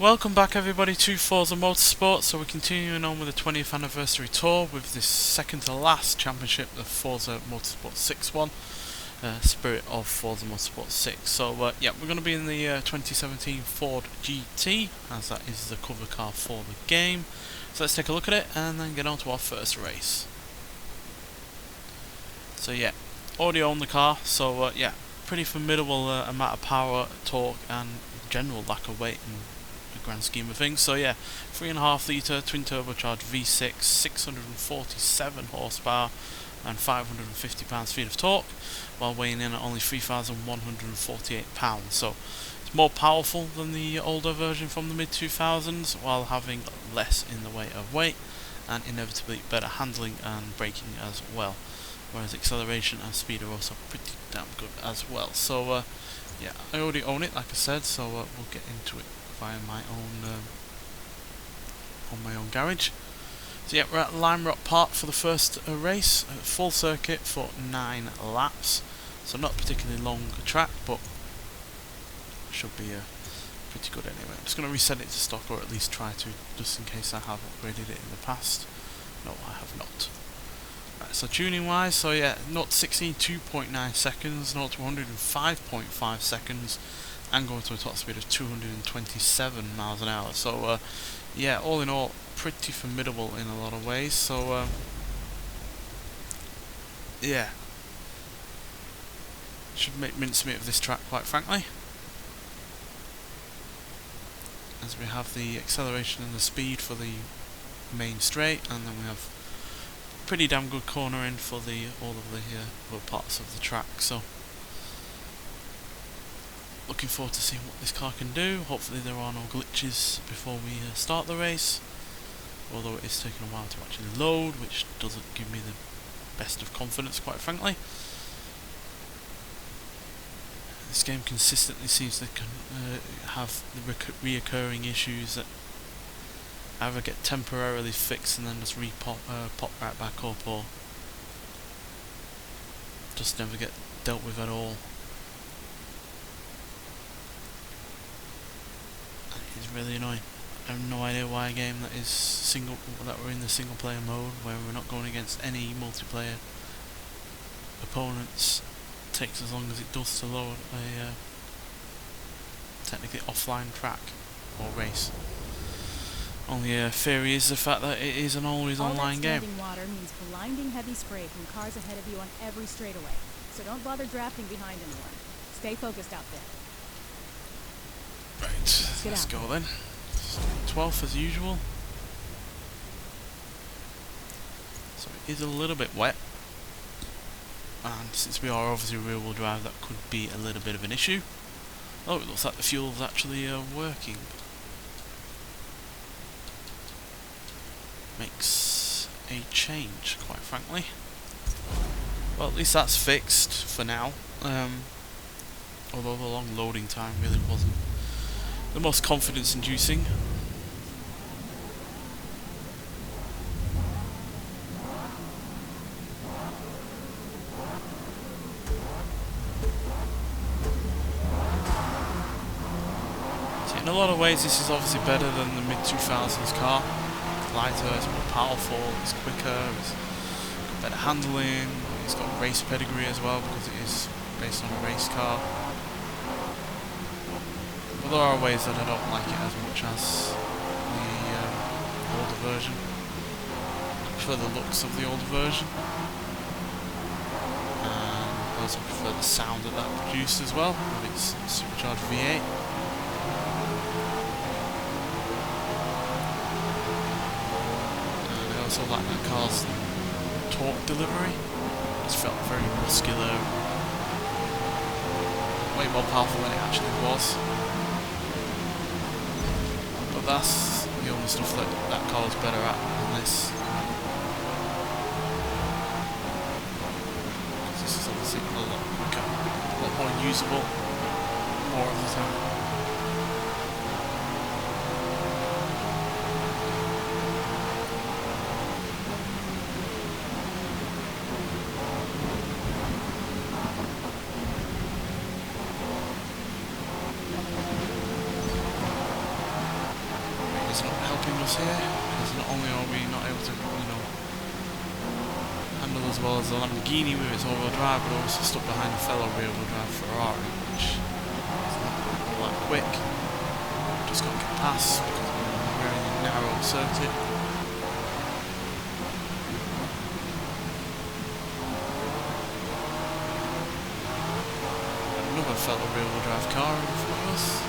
Welcome back everybody to Forza Motorsport. So we're continuing on with the 20th anniversary tour with this second to last championship, the Forza Motorsport 6 one, Spirit of Forza Motorsport 6. So yeah, we're going to be in the 2017 Ford GT, as that is the cover car for the game. So let's take a look at it and then get on to our first race. So yeah, already own the car, so yeah, pretty formidable amount of power, torque and general lack of weight in the grand scheme of things. So yeah, 3.5 litre twin turbocharged V6, 647 horsepower and 550 pounds-feet of torque, while weighing in at only 3,148 pounds. So it's more powerful than the older version from the mid-2000s, while having less in the way of weight and inevitably better handling and braking as well. Whereas acceleration and speed are also pretty damn good as well. So yeah, I already own it, like I said, so we'll get into it via my own on my own garage. So yeah, we're at Lime Rock Park for the first race, full circuit for 9 laps. So not particularly long a track, but should be pretty good anyway. I'm just going to reset it to stock, or at least try to, just in case I have upgraded it in the past. No, I have not. Right, so tuning wise, so yeah, 0 to 60 2.9 seconds, 0 to 105.5 seconds, and going to a top speed of 227 miles an hour. So yeah, all in all, pretty formidable in a lot of ways. So yeah, should make mincemeat of this track, quite frankly, as we have the acceleration and the speed for the main straight, and then we have pretty damn good cornering for the all of the other parts of the track. So looking forward to seeing what this car can do. Hopefully there are no glitches before we start the race, although it is taking a while to actually load, which doesn't give me the best of confidence, quite frankly. This game consistently seems to have the reoccurring issues that either get temporarily fixed and then just pop right back up, or just never get dealt with at all. It's really annoying. I have no idea why a game that is that we're in the single player mode, where we're not going against any multiplayer opponents, takes as long as it does to load a technically offline track or race. Only theory is the fact that it is an always online game. All that standing water means blinding heavy spray from cars ahead of you on every straightaway. So don't bother drafting behind anyone. Stay focused out there. Right, let's go then. 12th as usual. So it is a little bit wet, and since we are obviously rear wheel drive, that could be a little bit of an issue. Oh, it looks like the fuel is actually working. Makes a change, quite frankly. Well, at least that's fixed for now. Although the long loading time really wasn't the most confidence inducing. So in a lot of ways this is obviously better than the mid-2000s car. It's lighter, it's more powerful, it's quicker, it's got better handling, it's got race pedigree as well because it is based on a race car. But there are ways that I don't like it as much as the older version. I prefer the looks of the older version. And I also prefer the sound that that produced as well, with its supercharged V8. And I also like that car's torque delivery. It's felt very muscular, way more powerful than it actually was. That's the only stuff that car is better at than this. This is obviously a lot quicker, a lot more usable, more of the time. is not helping us here, because not only are we not able to, handle as well as the Lamborghini with its all-wheel drive, but also stuck behind a fellow rear-wheel drive Ferrari, which is not all that quick. Just can't get past because we're in a narrow circuit. Another fellow rear-wheel drive car in front of us.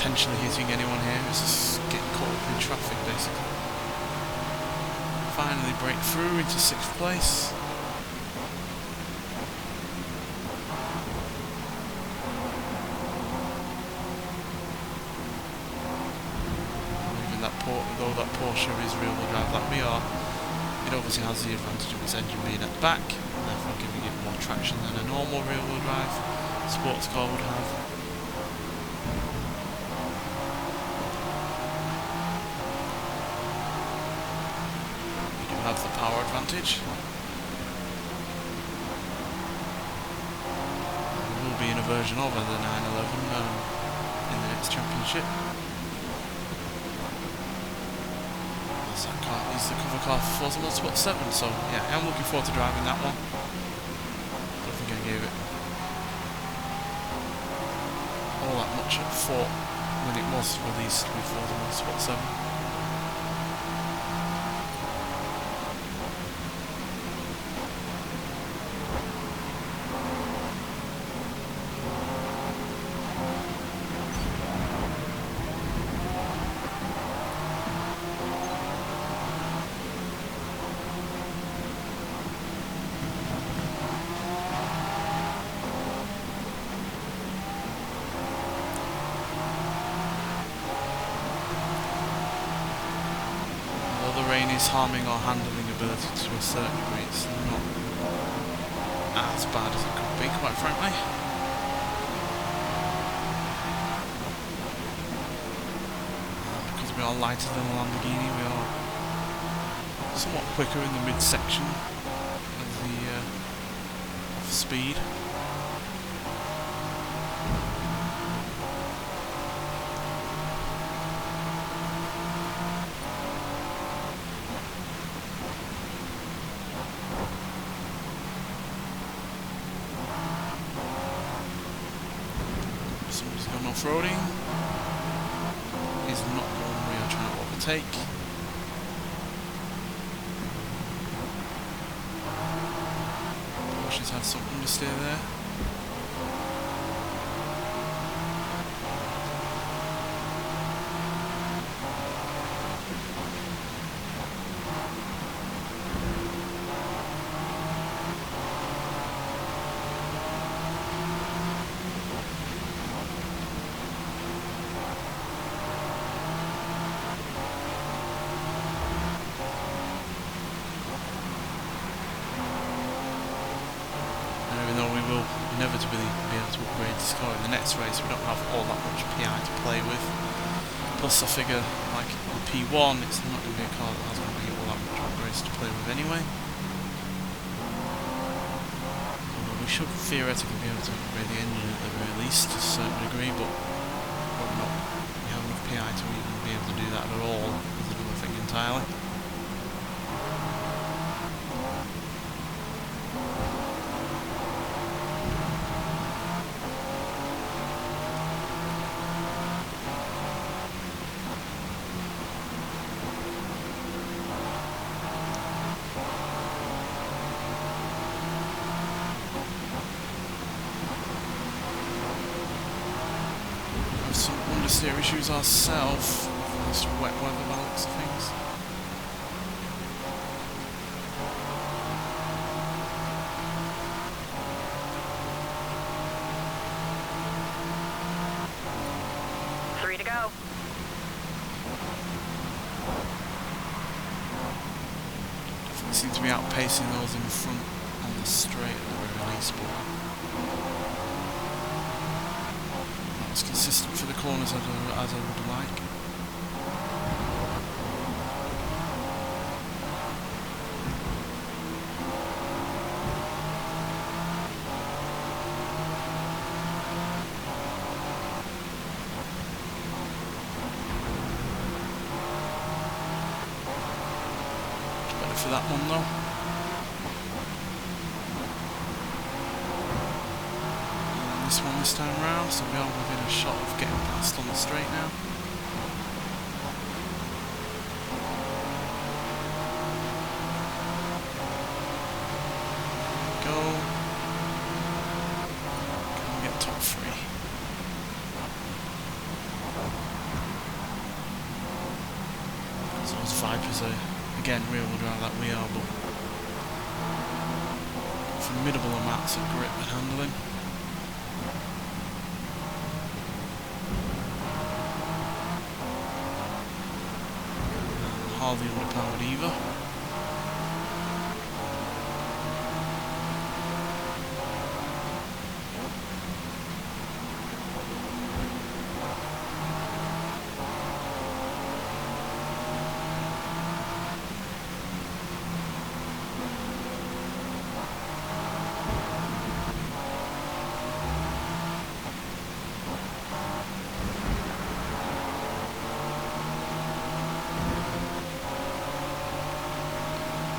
Potentially hitting anyone here, it's just getting caught up in traffic basically. Finally break through into 6th place. Even though that Porsche is rear-wheel drive like we are, it obviously has the advantage of its engine being at the back, and therefore giving it more traction than a normal rear-wheel drive sports car would have. Have the power advantage. We will be in a version of the 911 in the next championship. As that car is the cover car for Forza Motorsport 7, so yeah, I'm looking forward to driving that one. I don't think I gave it all that much thought when it was released with Forza Motorsport 7. Rain is harming our handling ability to a certain degree. It's not as bad as it could be, quite frankly. Because we are lighter than the Lamborghini, we are somewhat quicker in the midsection of the speed. Somebody's gone off-roading. Is not the one we are trying to overtake. Porsches have some understeer there. Inevitably be able to upgrade this car in the next race. We don't have all that much PI to play with. Plus I figure, like the P1, it's not going to be a car that has going to be all that much upgrades to play with anyway. Although we should theoretically be able to upgrade the engine at the very least to a certain degree, but whether or not we have enough PI to even be able to do that at all is another thing entirely. Some understeer issues ourselves for this wet weather balance of things. Three to go. Definitely seem to be outpacing those in front on the straight at the very least, but it's consistent for the corners as I would like. for that one though. And this one this time round, so we are within a shot of getting past on the straight now. Go. Can we get top 3? So those Vipers are, again, rear wheel drive like we are, but formidable amounts of grip and handling. Hardly underpowered either.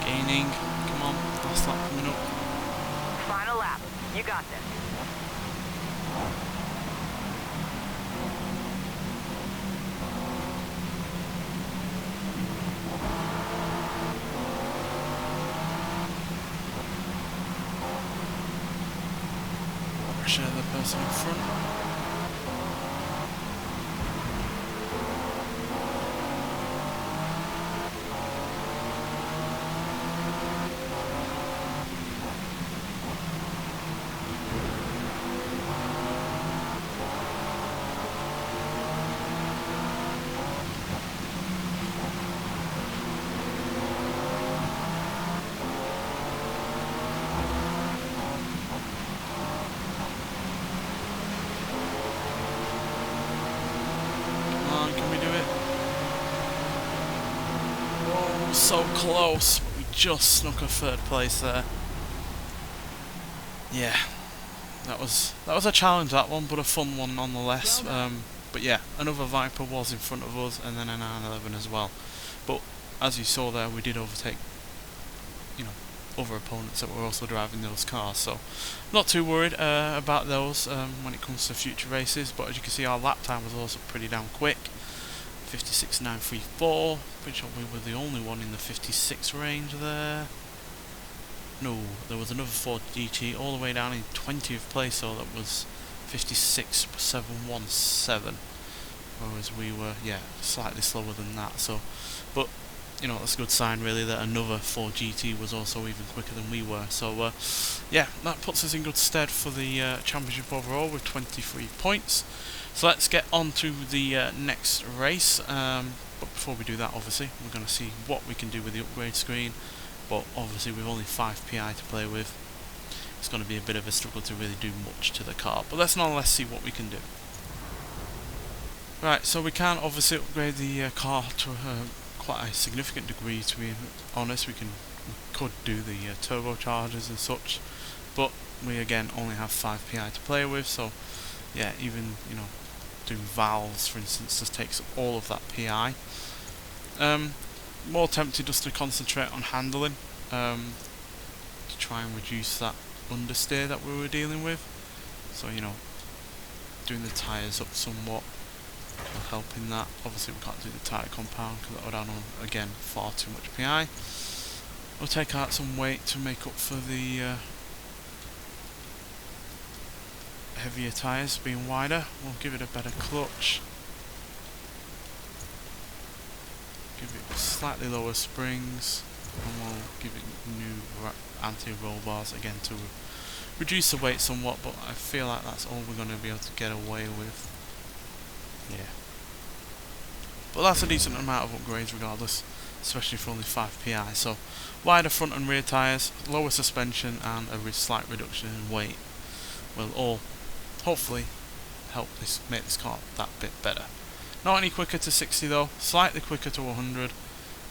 Gaining, come on, last lap coming up. Final lap. You got this. Pressure the person in front. So close, but we just snuck a 3rd place there. Yeah, that was a challenge, that one, but a fun one nonetheless. But yeah, another Viper was in front of us, and then an 911 as well. But as you saw there, we did overtake, you know, other opponents that were also driving those cars. So not too worried about those when it comes to future races. But as you can see, our lap time was also pretty damn quick. 56.934, pretty sure we were the only one in the 56 range there. No, there was another Ford GT all the way down in 20th place, so that was 56.717, whereas we were, yeah, slightly slower than that. So, but you know, that's a good sign really that another Ford GT was also even quicker than we were. So yeah, that puts us in good stead for the championship overall with 23 points. So let's get on to the next race, but before we do that, obviously we're going to see what we can do with the upgrade screen. But obviously we've only 5 PI to play with. It's going to be a bit of a struggle to really do much to the car, but let's nonetheless see what we can do. Right, so we can obviously upgrade the car to quite a significant degree, to be honest. We could do the turbochargers and such, but we again only have 5 PI to play with. So yeah, even, you know, doing valves for instance just takes up all of that PI. More tempted just to concentrate on handling, to try and reduce that understeer that we were dealing with. So, you know, doing the tyres up somewhat will help in that. Obviously we can't do the tyre compound because that would add on, again, far too much PI. We'll take out some weight to make up for the heavier tyres being wider. We'll give it a better clutch. Give it slightly lower springs, and we'll give it new anti-roll bars again to reduce the weight somewhat, but I feel like that's all we're going to be able to get away with. Yeah. But that's a decent amount of upgrades regardless, especially for only 5 PI. So wider front and rear tyres, lower suspension, and a slight reduction in weight will all hopefully help make this car that bit better. Not any quicker to 60 though, slightly quicker to 100,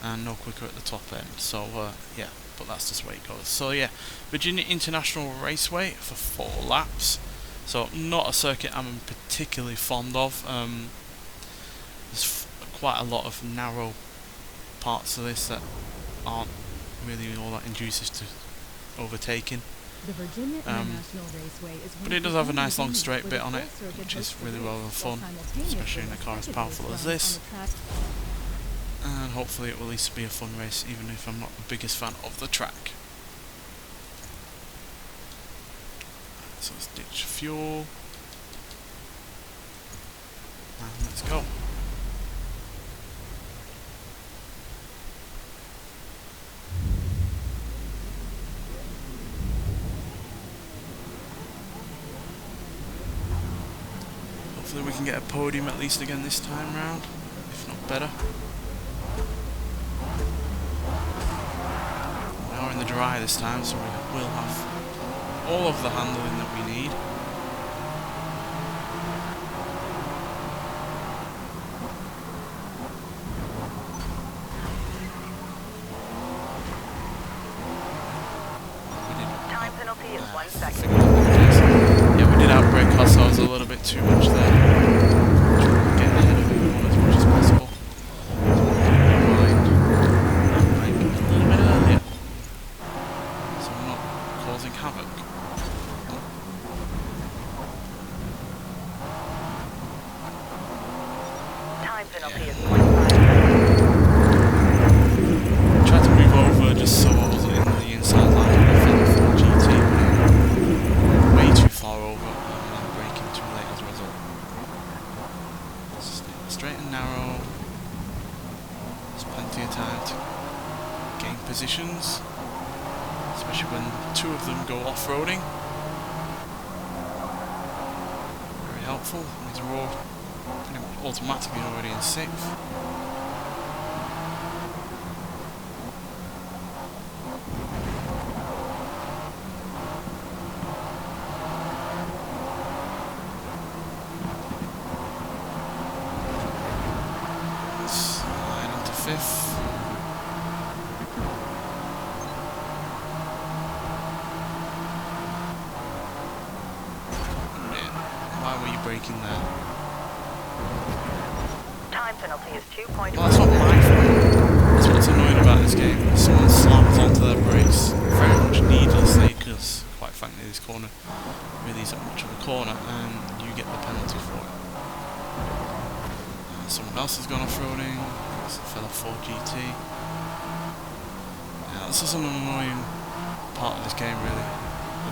and no quicker at the top end. So yeah, but that's just the way it goes. So yeah, Virginia International Raceway for 4 laps. So not a circuit I'm particularly fond of. There's quite a lot of narrow parts of this that aren't really all that induces to overtaking. The Virginia International Raceway is But it does have a nice long straight bit on it, which is really well fun, especially in a car as powerful as this. And hopefully it will at least be a fun race, even if I'm not the biggest fan of the track. So let's ditch fuel. And let's go. Hopefully we can get a podium at least again this time round, if not better. Now we're in the dry this time, so we will have all of the handling that we need. Time penalty is 1 second. Yeah, we did outbrake ourselves a little bit too much there. Trying to get ahead of everyone as much as possible. So we're a little bit earlier, so we're not causing havoc. Time penalty is 0.5 seconds. Tried to move over just so I wasn't in the inside line of the Forza GT, but way too far over and I'm braking too late as a result. Straight and narrow. There's plenty of time to gain positions, especially when two of them go off-roading. Very helpful. Means we're all pretty much automatically already in 6th. Slide into 5th. Why were you braking there? Time penalty is 2.5 Well, that's not my fault. That's what's annoying about this game. Someone slams onto their brakes very much needlessly, because, quite frankly, this corner really isn't much of a corner, and you get the penalty for it. Someone else has gone off-roading. It's a fellow Ford GT. Yeah, this is an annoying part of this game, really.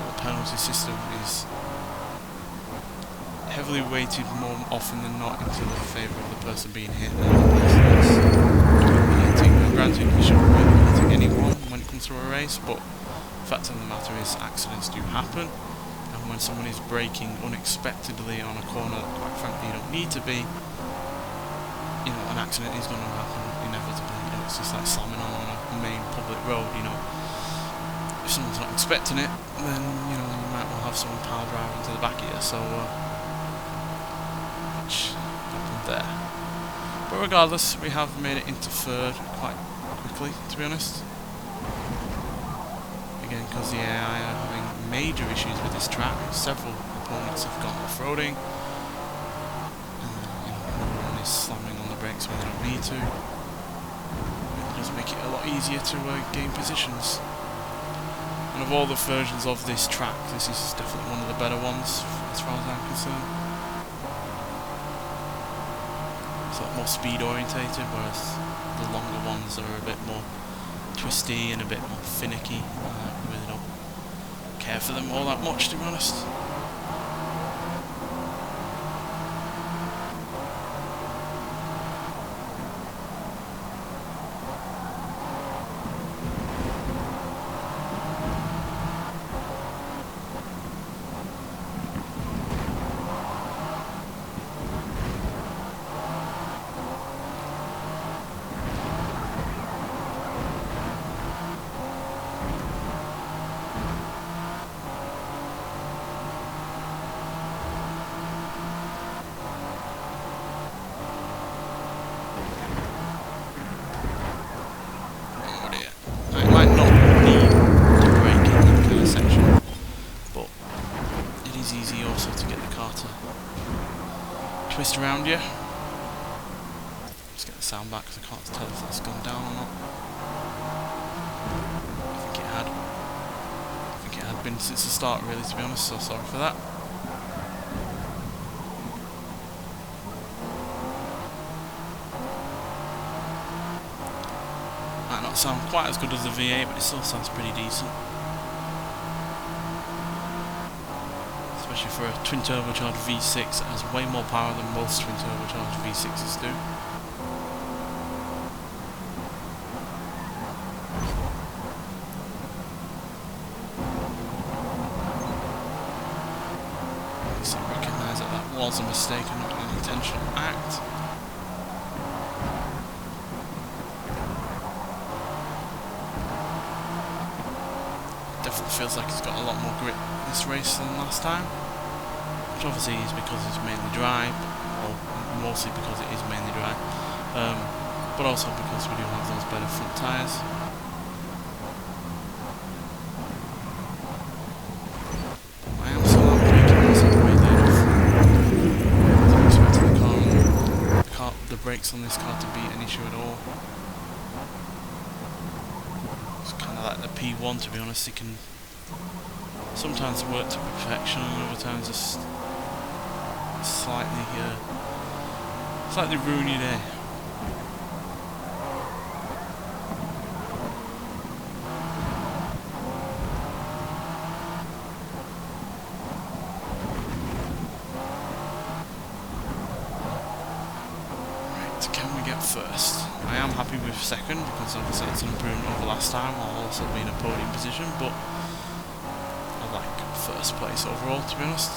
The penalty system is heavily weighted more often than not into the favour of the person being hit than the person that's doing the hitting. Now, granted, you shouldn't really be hitting anyone when it comes to a race, but the fact of the matter is accidents do happen, and when someone is braking unexpectedly on a corner that, quite frankly, you don't need to be, you know, an accident is going to happen inevitably. You know, it's just like slamming on a main public road, you know. If someone's not expecting it, then, you know, you might well have someone power driving to the back of you, so happened there. But regardless, we have made it into 3rd quite quickly, to be honest. Again, because the AI are having major issues with this track. Several opponents have gone off-roading. You know, everyone is slamming on the brakes when they don't need to. It does make it a lot easier to gain positions. And of all the versions of this track, this is definitely one of the better ones, as far as I'm concerned. It's a lot more speed orientated, whereas the longer ones are a bit more twisty and a bit more finicky. I really don't care for them all that much, to be honest. Twist around you. Just get the sound back because I can't tell if that's gone down or not. been since the start, really, to be honest, so sorry for that. Might not sound quite as good as the V8, but it still sounds pretty decent. Especially for a twin turbocharged V6, it has way more power than most twin turbocharged V6s do. At least I recognise that that was a mistake and not an intentional act. Definitely feels like he's got a lot more grip this race than last time, which obviously is because it's mainly dry, or mostly because it is mainly dry, but also because we do have those better front tyres. I am still out braking this greatly enough. I'm expecting the brakes on this car to be an issue at all. Like the P1, to be honest, it can sometimes work to perfection and other times just slightly ruin your day. Right, can we get first? I am happy with second because obviously it's an improvement over last time. I'll also be in a podium position, but I like first place overall, to be honest.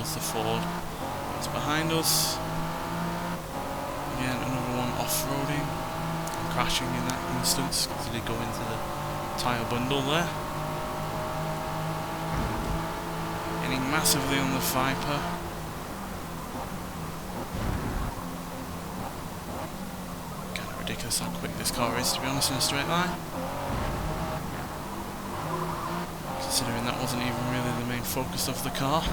The Ford. It's behind us. Again, another one off-roading and crashing in that instance because he did go into the tyre bundle there. Getting massively on the Viper. Kind of ridiculous how quick this car is, to be honest, in a straight line. Considering that wasn't even really the main focus of the car.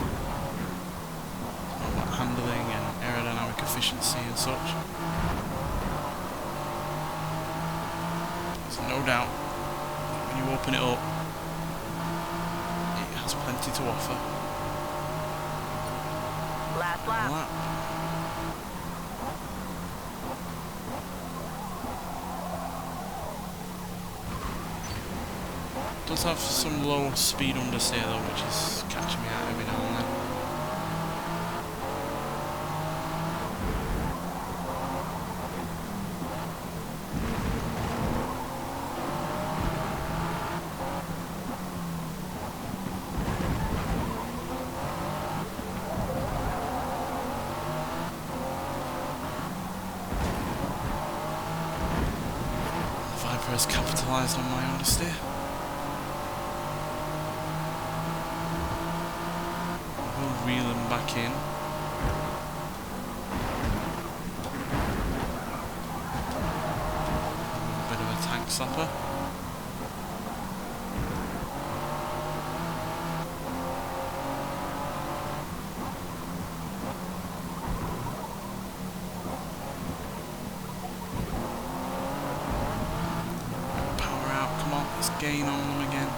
Handling and aerodynamic efficiency and such. There's no doubt when you open it up, it has plenty to offer. Last lap. Does have some low speed understeer though, which is catching me out every now and then. Has capitalised on my understeer. We'll reel him back in. Bit of a tank stopper. Gain on them again.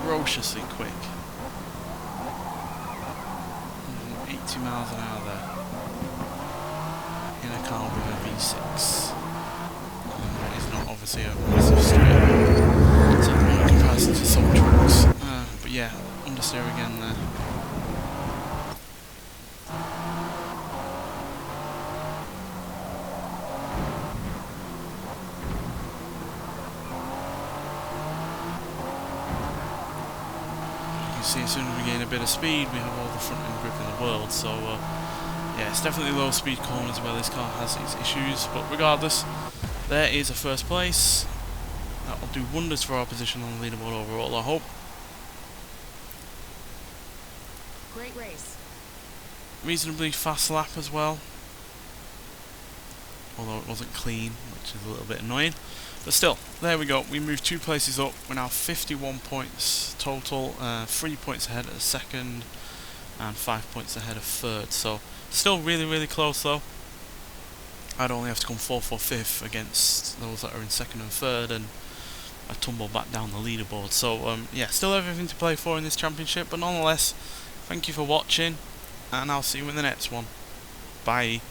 Ferociously quick. 180 miles an hour there. In a car with a V6. It's not obviously a massive straight. So in comparison to some trucks. But yeah, understeer again there. You can see as soon as we gain a bit of speed, we have all the front end grip in the world, so yeah, it's definitely low speed corners where this car has its issues, but regardless, there is a first place. That will do wonders for our position on the leaderboard overall, I hope. Great race. Reasonably fast lap as well, although it wasn't clean, which is a little bit annoying. But still, there we go. We moved 2 places up. We're now 51 points total, 3 points ahead of second, and 5 points ahead of third. So still really, really close though. I'd only have to come 4th or 5th against those that are in second and third, and I tumble back down the leaderboard. So yeah, still everything to play for in this championship. But nonetheless, thank you for watching, and I'll see you in the next one. Bye.